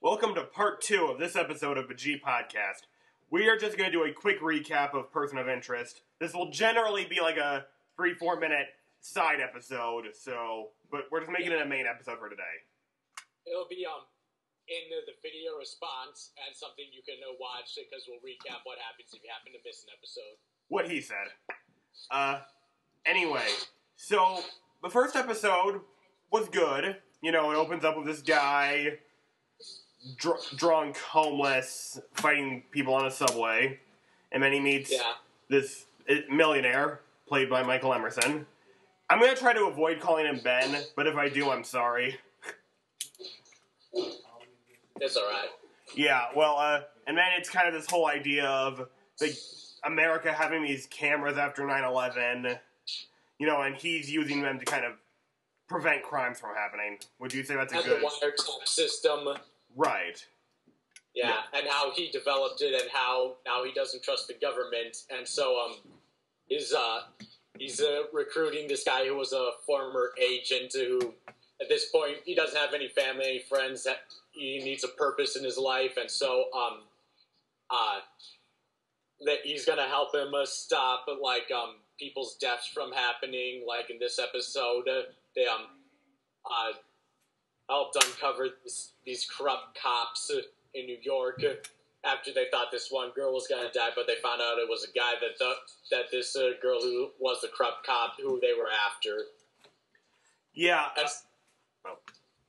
Welcome to part 2 of this episode of the gpodcast. We are just going to do a quick recap of Person of Interest. This will generally be like a 3-4 minute side episode, but we're just making it a main episode for today. It'll be in the video response and something you can watch because we'll recap what happens if you happen to miss an episode. What he said. Anyway, so the first episode was good. You know, it opens up with this guy drunk, homeless, fighting people on a subway, and then he meets this millionaire played by Michael Emerson. I'm going to try to avoid calling him Ben, but if I do, I'm sorry. It's alright. Yeah, well, and then it's kind of this whole idea of America having these cameras after 9/11, you know, and he's using them to kind of prevent crimes from happening. Would you say that's a good... the wiretap system. Right. Yeah, and how he developed it and how now he doesn't trust the government, and so he's recruiting this guy who was a former agent who, at this point, he doesn't have any family, any friends, that he needs a purpose in his life, and so that he's gonna help him stop people's deaths from happening. Like in this episode, they helped uncover these corrupt cops in New York after they thought this one girl was gonna die, but they found out it was a guy that this girl who was the corrupt cop who they were after. Yeah.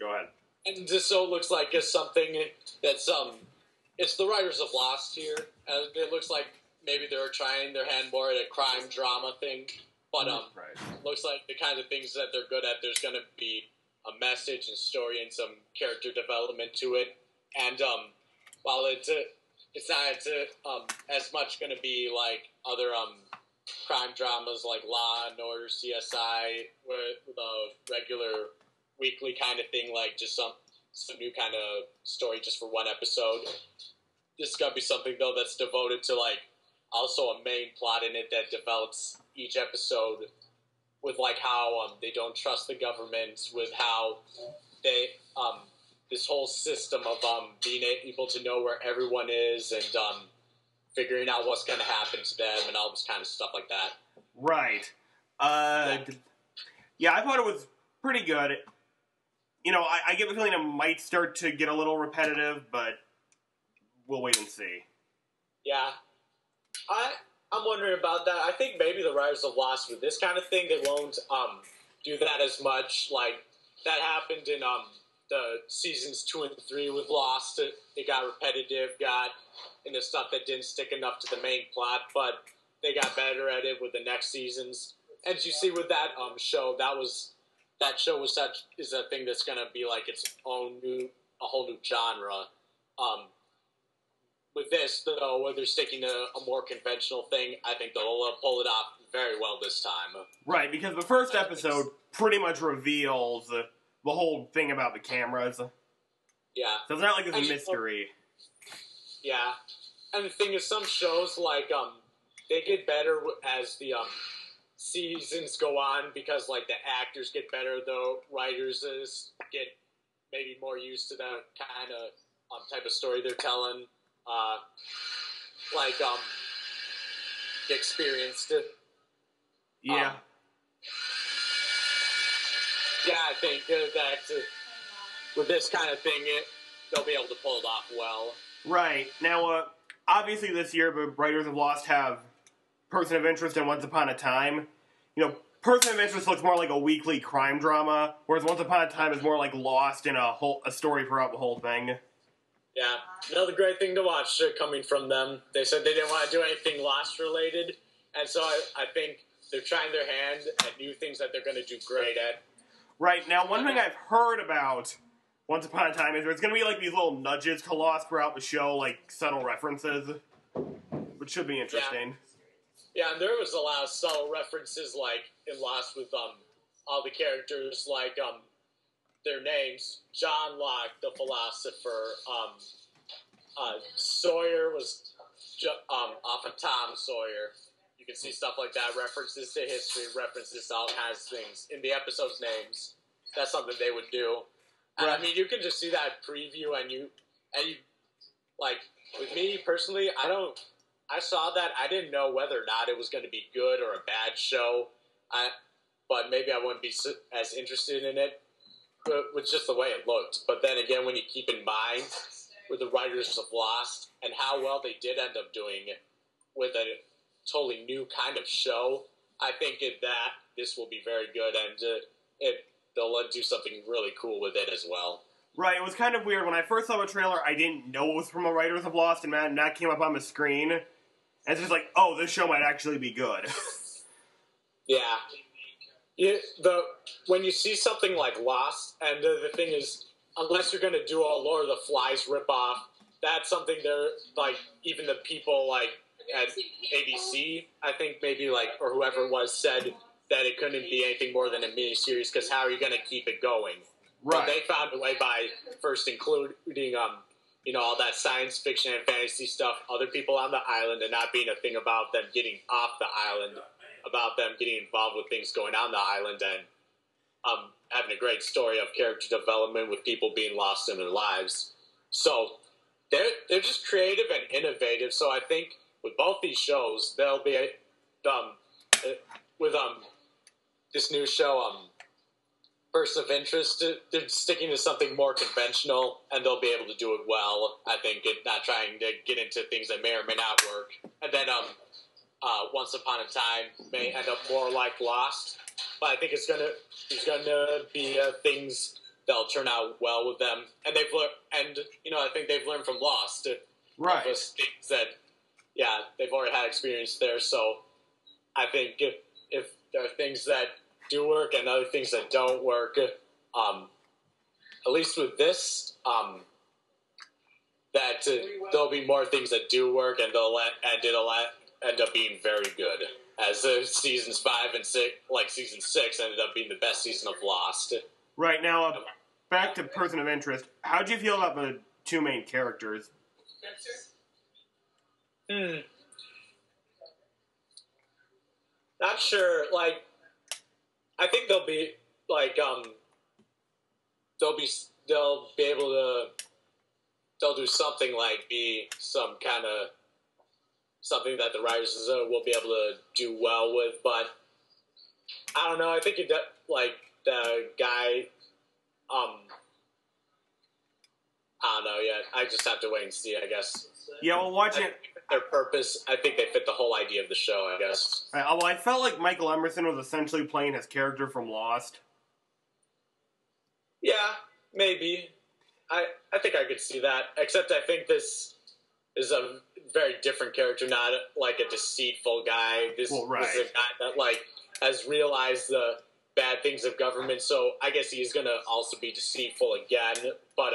Go ahead. And this so looks like it's something that's it's the writers of Lost here. It looks like maybe they're trying their hand more at a crime drama thing, but looks like the kind of things that they're good at. There's going to be a message and story and some character development to it, and while it's not as much going to be like other crime dramas like Law and Order, CSI, with a regular weekly kind of thing, like just some new kind of story just for one episode. This is gonna be something though that's devoted to also a main plot in it that develops each episode with how they don't trust the government, with how they this whole system of being able to know where everyone is and figuring out what's gonna happen to them and all this kind of stuff like that. Right. Yeah, I thought it was pretty good. You know, I get the feeling it might start to get a little repetitive, but we'll wait and see. Yeah. I'm wondering about that. I think maybe the writers of Lost with this kind of thing, they won't do that as much. Like, that happened in the seasons 2 and 3 with Lost. It got repetitive, got into stuff that didn't stick enough to the main plot, but they got better at it with the next seasons. And you see with that show, that show is a thing that's going to be like its own a whole new genre. With this, though, where they're sticking to a more conventional thing, I think they'll pull it off very well this time. Right, because the first episode pretty much reveals the whole thing about the cameras. Yeah. So it's not like it's a mystery. Yeah. And the thing is, some shows, they get better as the seasons go on because, the actors get better, though writers get maybe more used to the kind of type of story they're telling. Experienced. Yeah. I think that with this kind of thing, they'll be able to pull it off well. Right. Now, obviously this year, the writers of Lost have Person of Interest and Once Upon a Time. You know, Person of Interest looks more like a weekly crime drama, whereas Once Upon a Time is more like Lost in a story throughout the whole thing. Yeah, another great thing to watch coming from them. They said they didn't want to do anything Lost-related, and so I think they're trying their hand at new things that they're going to do great at. Right, now one thing I've heard about Once Upon a Time is there's going to be these little nudges to Lost throughout the show, subtle references, which should be interesting. Yeah, and there was a lot of subtle references, in Lost with all the characters, their names. John Locke, the philosopher. Sawyer was off of Tom Sawyer. You can see stuff like that, references to history, references to all kinds of things in the episode's names. That's something they would do. And, right. I mean, you can just see that preview, and you And you, like, with me personally, I saw that. I didn't know whether or not it was going to be good or a bad show. But maybe I wouldn't be as interested in it with just the way it looked. But then again, when you keep in mind with the writers of Lost and how well they did end up doing it with a totally new kind of show, I think that this will be very good, and they'll do something really cool with it as well. Right, it was kind of weird. When I first saw the trailer, I didn't know it was from the writers of Lost, and that came up on the screen. And it's just like, oh, this show might actually be good. Yeah. When you see something like Lost, and the thing is, unless you're going to do a Lord of the Flies ripoff, that's something they're, like, even the people, like, at ABC, I think maybe, like, or whoever it was, said that it couldn't be anything more than a miniseries, because how are you going to keep it going? Right. But they found a way by first including, all that science fiction and fantasy stuff, other people on the island, and not being a thing about them getting off the island, about them getting involved with things going on the island, and having a great story of character development with people being lost in their lives. So they're just creative and innovative. So I think with both these shows, they'll be with this new show, Pearson of Interest, they're sticking to something more conventional, and they'll be able to do it well. I think not trying to get into things that may or may not work. And then Once Upon a Time may end up more like Lost, but I think there's gonna be things that'll turn out well with them. And they've learned, and I think they've learned from Lost, right? Things that, they've already had experience there. So I think if there are things that do work and other things that don't work, at least with this, that there'll be more things that do work, and it'll end up being very good. As seasons 5 and 6, like season 6, ended up being the best season of Lost. Right, now, back to Person of Interest. How'd you feel about the two main characters? Not sure. Like, I think they'll be like they'll be able to, they'll do something like be some kind of something that the writers will be able to do well with, but I don't know. I think like the guy, I don't know yet. I just have to wait and see, I guess. Yeah, well, watching it, their purpose, I think they fit the whole idea of the show, I guess. Well, I felt like Michael Emerson was essentially playing his character from Lost. Yeah, maybe. I think I could see that, except I think this is a very different character, not like a deceitful guy. This is a guy that, like, has realized the bad things of government, so I guess he's going to also be deceitful again, but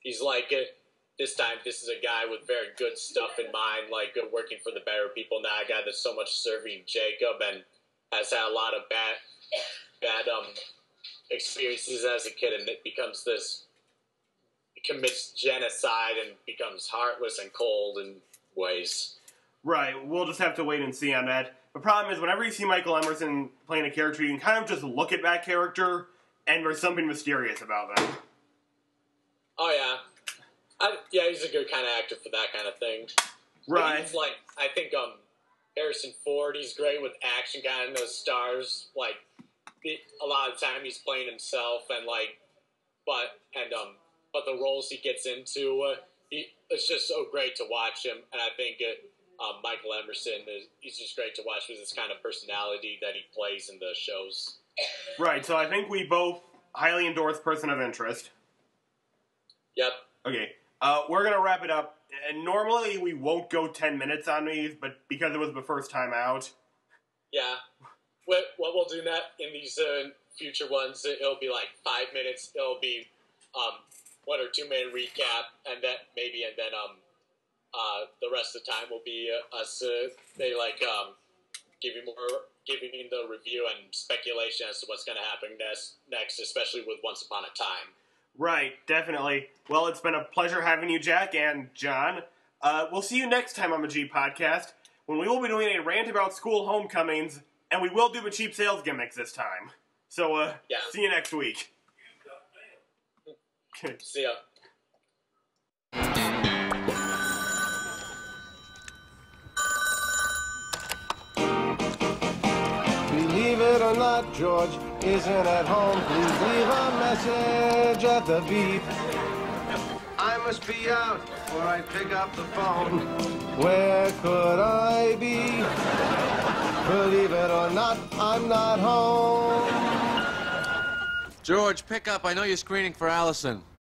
he's like, this time, this is a guy with very good stuff in mind, like working for the better people, not a guy that's so much serving Jacob and has had a lot of bad experiences as a kid, and it becomes this, commits genocide and becomes heartless and cold in ways. Right, we'll just have to wait and see on that. The problem is, whenever you see Michael Emerson playing a character, you can kind of just look at that character, and there's something mysterious about them. Oh, yeah. He's a good kind of actor for that kind of thing. Right. He's like, I think Harrison Ford, he's great with action kind of those stars. Like, a lot of the time he's playing himself, and like, but the roles he gets into, it's just so great to watch him. And I think Michael Emerson, he's just great to watch with this kind of personality that he plays in the shows. Right, so I think we both highly endorse Person of Interest. Yep. Okay, we're going to wrap it up. And normally we won't go 10 minutes on these, but because it was the first time out. Yeah. What we'll do in these future ones, it'll be like 5 minutes. It'll be 1 or 2 minute recap, and then the rest of the time will be us giving the review and speculation as to what's going to happen next, especially with Once Upon a Time. Right, definitely. Well, it's been a pleasure having you, Jack and John. We'll see you next time on the G Podcast, when we will be doing a rant about school homecomings, and we will do the cheap sales gimmicks this time. So, see you next week. See ya. but George isn't at home. Please leave a message at the beep. I must be out before I pick up the phone. Where could I be? Believe it or not, I'm not home. George, pick up. I know you're screening for Allison.